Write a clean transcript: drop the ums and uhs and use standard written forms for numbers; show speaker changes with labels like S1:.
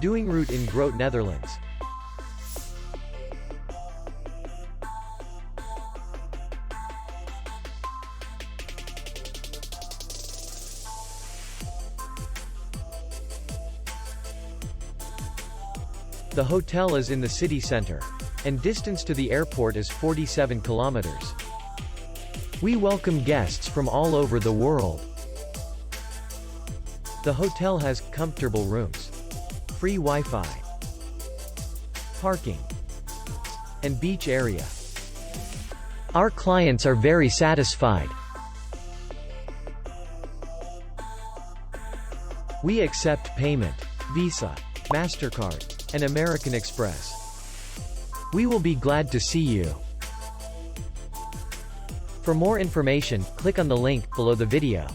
S1: Duingroet in Groot, Netherlands. The hotel is in the city center, and distance to the airport is 47 kilometers. We welcome guests from all over the world. The hotel has comfortable rooms, free Wi-Fi, parking, and beach area. Our clients are very satisfied. We accept payment, Visa, MasterCard, and American Express. We will be glad to see you. For more information, click on the link below the video.